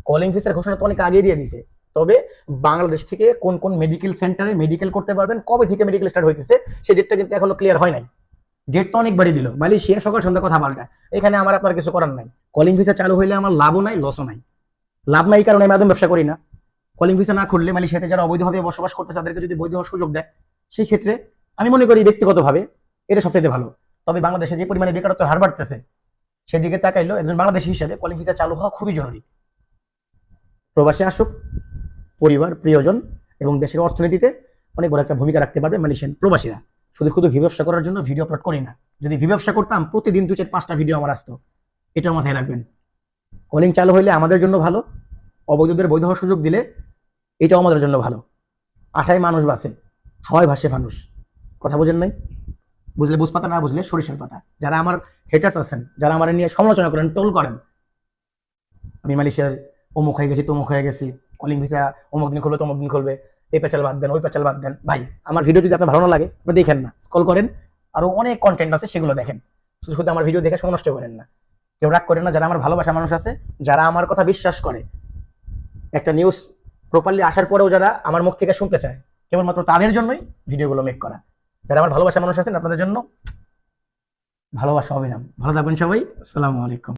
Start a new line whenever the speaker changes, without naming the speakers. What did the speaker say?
Calling ভিসার ঘোষণা তো অনেক আগে দিয়ে দিছে। তবে বাংলাদেশ থেকে কোন কোন মেডিকেল সেন্টারে মেডিকেল করতে পারবেন, কবে থেকে মেডিকেল স্টার্ট হইতেছে সেই ডেটটা কিন্তু এখনো ক্লিয়ার হয় নাই। ডেট তো অনেকবারই দিল, মালয়েশিয়া সকাল সন্ধ্যা কথা পাল্টা। এখানে আমার আপনার কিছু করার নাই। কলিং ভিসা চালু হইলে আমার লাভও নাই লসও নাই। লাভ নাই কারণে আমি একদম ব্যবসা করি না। কলিং ভিসা না খুললে মালয়েশিয়াতে যারা অবৈধভাবে বসবাস করতেছে তাদেরকে যদি বৈধ হওয়ার সুযোগ দেয়, সেই ক্ষেত্রে আমি মনে করি ব্যক্তিগতভাবে এটা সবচেয়ে ভালো। তবে বাংলাদেশে যে পরিমাণে বেকারত্বের হার বাড়তেছে সেদিকে তাকাইলেও একজন বাংলাদেশি হিসেবে কলিং ভিসা চালু হওয়া খুবই জরুরি। প্রবাসী আসুক, পরিবার প্রিয়জন এবং দেশের অর্থনীতিতে অনেক বড় একটা ভূমিকা রাখতে পারবে মালয়েশিয়ান প্রবাসীরা। শুধু শুধু ব্যবসা করার জন্য ভিডিও আপলোড করি না। যদি ব্যবসা করতাম প্রতিদিন 2-4-5টা ভিডিও আমার আসতো। এটাও মাথায় রাখবেন। কলিং চালু হইলে আমাদের জন্য ভালো, অবৈধদের বৈধ হওয়ার সুযোগ দিলে এটাও আমাদের জন্য ভালো। আশায় মানুষ বাঁচে, হাওয়ায় ভাসে মানুষ। কথা বুঝেন নাই? বুঝলে বুঝ পাতা, না বুঝলে সরিষার পাতা। যারা আমার হেটার্স আছেন, যারা আমার নিয়ে সমালোচনা করেন, টোল করেন, আমি মালয়েশিয়ার অমুক হয়ে গেছি তমুক হয়ে গেছি, কলিং ভিসা অমুক দিন খুলবে তমুক দিন খুলবে, এই পেঁচাল বাদ দেন ওই পেঁচাল বাদ দেন, ভাই আমার ভিডিও যদি আপনার ভালো না লাগে আপনি দেখেন না, স্ক্রল করেন, আরো অনেক কন্টেন্ট আছে সেগুলো দেখেন। শুধু শুধু আমার ভিডিও দেখে সময় নষ্ট করেন না। কেউ রাগ করেন না, যারা আমার ভালোবাসা মানুষ আছে, যারা আমার কথা বিশ্বাস করে, একটা নিউজ প্রপারলি আসার পরেও যারা আমার মুখ থেকে শুনতে চায়, কেবলমাত্র তাদের জন্যই ভিডিওগুলো মেক করা। যারা আমার ভালোবাসা মানুষ আছেন আপনাদের জন্য ভালোবাসা অবিরাম। ভালো থাকবেন সবাই। আসসালামু আলাইকুম।